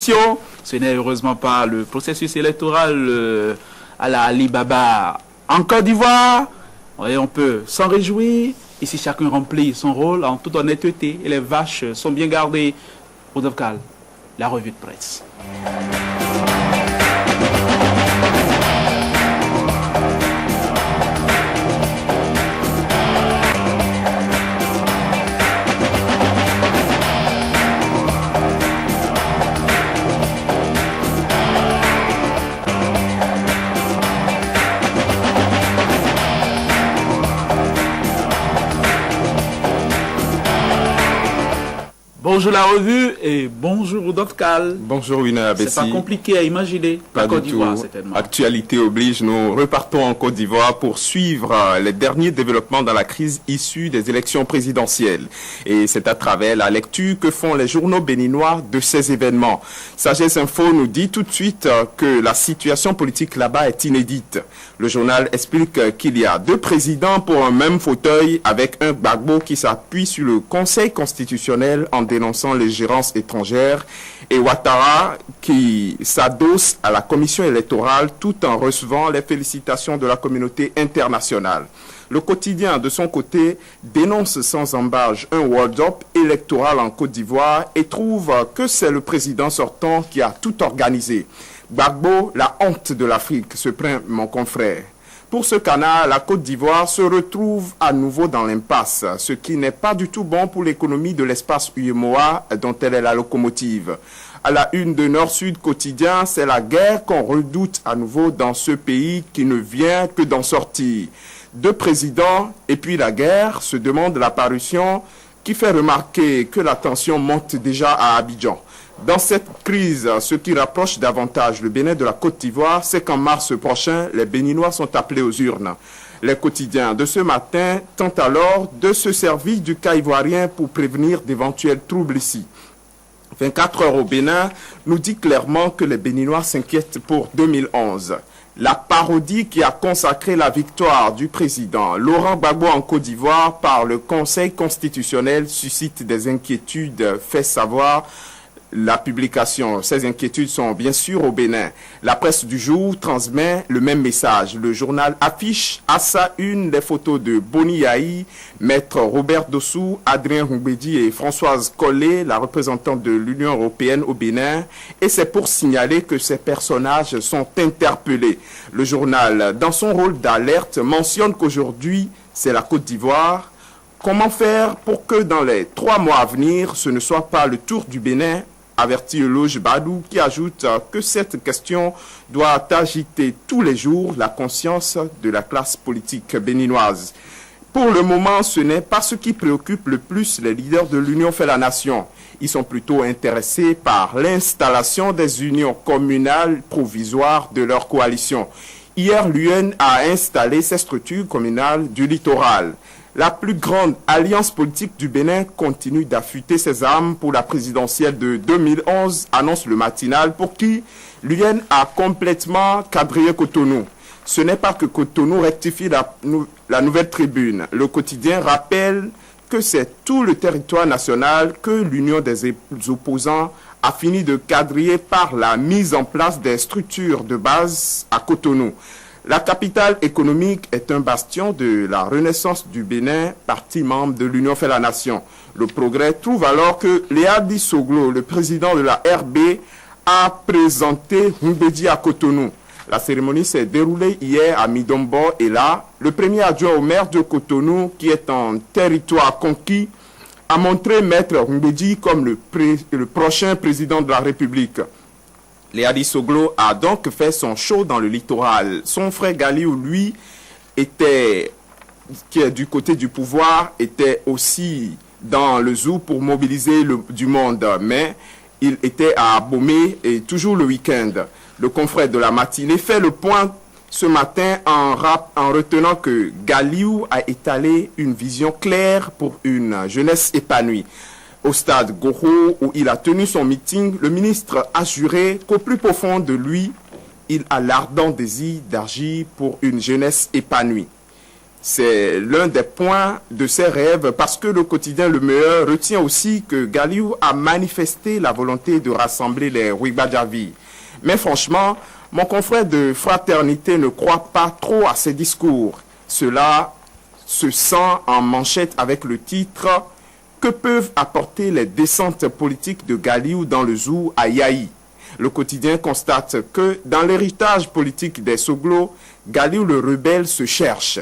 élections. Ce n'est heureusement pas le processus électoral à la Alibaba en Côte d'Ivoire. Et on peut s'en réjouir. Ici, chacun remplit son rôle en toute honnêteté et les vaches sont bien gardées. Rodovcal, la revue de presse. Bonjour la revue et bonjour Rodovcal. Bonjour Wina Abessi. C'est pas compliqué à imaginer. Pas du tout. Actualité oblige, nous repartons en Côte d'Ivoire pour suivre les derniers développements dans la crise issue des élections présidentielles. Et c'est à travers la lecture que font les journaux béninois de ces événements. Sagesse Info nous dit tout de suite que la situation politique là-bas est inédite. Le journal explique qu'il y a 2 présidents pour un même fauteuil avec un Gbagbo qui s'appuie sur le Conseil constitutionnel en dénonçant les gérances étrangères et Ouattara qui s'adosse à la commission électorale tout en recevant les félicitations de la communauté internationale. Le quotidien, de son côté, dénonce sans embâche un hold-up électoral en Côte d'Ivoire et trouve que c'est le président sortant qui a tout organisé. Gbagbo, la honte de l'Afrique, se plaint mon confrère. Pour ce canard, la Côte d'Ivoire se retrouve à nouveau dans l'impasse, ce qui n'est pas du tout bon pour l'économie de l'espace UEMOA dont elle est la locomotive. À la une de Nord-Sud quotidien, c'est la guerre qu'on redoute à nouveau dans ce pays qui ne vient que d'en sortir. 2 présidents et puis la guerre, se demande la parution qui fait remarquer que la tension monte déjà à Abidjan. Dans cette crise, ce qui rapproche davantage le Bénin de la Côte d'Ivoire, c'est qu'en mars prochain, les Béninois sont appelés aux urnes. Les quotidiens de ce matin tentent alors de se servir du cas ivoirien pour prévenir d'éventuels troubles ici. 24 heures au Bénin nous dit clairement que les Béninois s'inquiètent pour 2011. La parodie qui a consacré la victoire du président Laurent Gbagbo en Côte d'Ivoire par le Conseil constitutionnel suscite des inquiétudes, fait savoir la publication. Ces inquiétudes sont bien sûr au Bénin. La presse du jour transmet le même message. Le journal affiche à sa une des photos de Boni Yahi, Maître Robert Dossou, Adrien Humbedi et Françoise Collet, la représentante de l'Union européenne au Bénin. Et c'est pour signaler que ces personnages sont interpellés. Le journal, dans son rôle d'alerte, mentionne qu'aujourd'hui, c'est la Côte d'Ivoire. Comment faire pour que dans les 3 mois à venir, ce ne soit pas le tour du Bénin, avertit Eloge Badou, qui ajoute que cette question doit agiter tous les jours la conscience de la classe politique béninoise. Pour le moment, ce n'est pas ce qui préoccupe le plus les leaders de l'Union fait la nation. Ils sont plutôt intéressés par l'installation des unions communales provisoires de leur coalition. Hier, l'UN a installé ces structures communales du littoral. La plus grande alliance politique du Bénin continue d'affûter ses armes pour la présidentielle de 2011, annonce le matinal, pour qui l'UN a complètement quadrillé Cotonou. Ce n'est pas que Cotonou rectifie la nouvelle tribune. Le quotidien rappelle que c'est tout le territoire national que l'union des opposants a fini de quadriller par la mise en place des structures de base à Cotonou. La capitale économique est un bastion de la renaissance du Bénin, partie membre de l'Union fait la nation. Le Progrès trouve alors que Léadi Soglo, le président de la RB, a présenté Humbedi à Cotonou. La cérémonie s'est déroulée hier à Midombo et là, le premier adjoint au maire de Cotonou, qui est en territoire conquis, a montré Maître Humbedi comme le prochain président de la République. Léadi Soglo a donc fait son show dans le littoral. Son frère Galiou, lui, qui est du côté du pouvoir, était aussi dans le zoo pour mobiliser du monde. Mais il était à Abomey et toujours le week-end. Le confrère de la matinée fait le point ce matin en retenant que Galiou a étalé une vision claire pour une jeunesse épanouie. Au stade Goro, où il a tenu son meeting, le ministre a juré qu'au plus profond de lui, il a l'ardent désir d'agir pour une jeunesse épanouie. C'est l'un des points de ses rêves parce que le quotidien Le Meilleur retient aussi que Galiou a manifesté la volonté de rassembler les Rwibadjavi. Mais franchement, mon confrère de fraternité ne croit pas trop à ses discours. Cela se sent en manchette avec le titre « Que peuvent apporter les descentes politiques de Galiou dans le zoo à Yaï ?» Le quotidien constate que dans l'héritage politique des Soglo, Galiou le rebelle se cherche.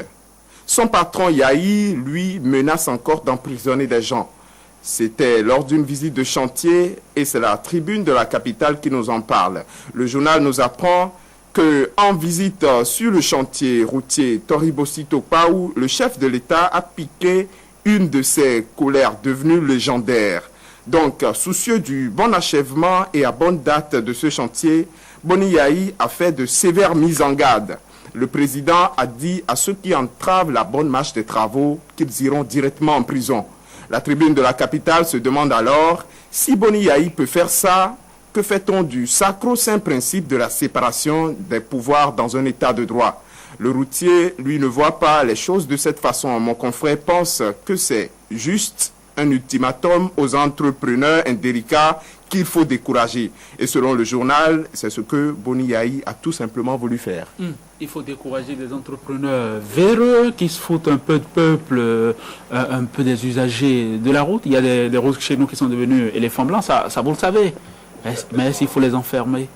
Son patron Yaï, lui, menace encore d'emprisonner des gens. C'était lors d'une visite de chantier et c'est la tribune de la capitale qui nous en parle. Le journal nous apprend qu'en visite sur le chantier routier Toribossi-Topaou, le chef de l'État a piqué une de ses colères devenues légendaires. Donc, soucieux du bon achèvement et à bonne date de ce chantier, Boni Yaï a fait de sévères mises en garde. Le président a dit à ceux qui entravent la bonne marche des travaux qu'ils iront directement en prison. La tribune de la capitale se demande alors si Boni Yaï peut faire ça, que fait-on du sacro-saint principe de la séparation des pouvoirs dans un état de droit? Le routier, lui, ne voit pas les choses de cette façon. Mon confrère pense que c'est juste un ultimatum aux entrepreneurs indélicats qu'il faut décourager. Et selon le journal, c'est ce que Boni Yaï a tout simplement voulu faire. Il faut décourager des entrepreneurs véreux qui se foutent un peu de peuple, un peu des usagers de la route. Il y a des routes chez nous qui sont devenus éléphants blancs, ça vous le savez. Mais il faut les enfermer.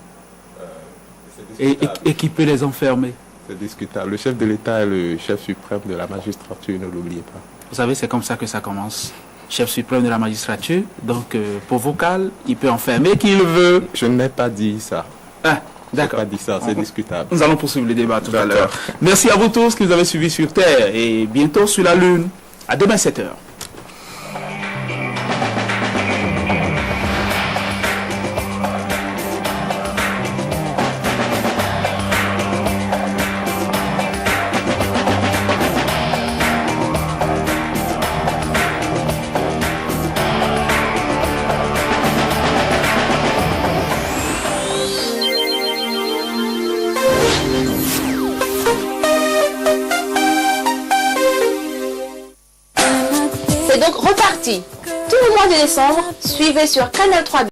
Et qui peut les enfermer? C'est discutable. Le chef de l'État est le chef suprême de la magistrature, ne l'oubliez pas. Vous savez, c'est comme ça que ça commence. Chef suprême de la magistrature, donc pour vocal, il peut enfermer qui il veut. Je n'ai pas dit ça. Ah, d'accord. Je n'ai pas dit ça, c'est discutable. Nous allons poursuivre le débat tout à l'heure. Merci à vous tous qui nous avez suivis sur Terre et bientôt sur la Lune. À demain 7h. C'est donc reparti. Tout le mois de décembre, suivez sur Canal 3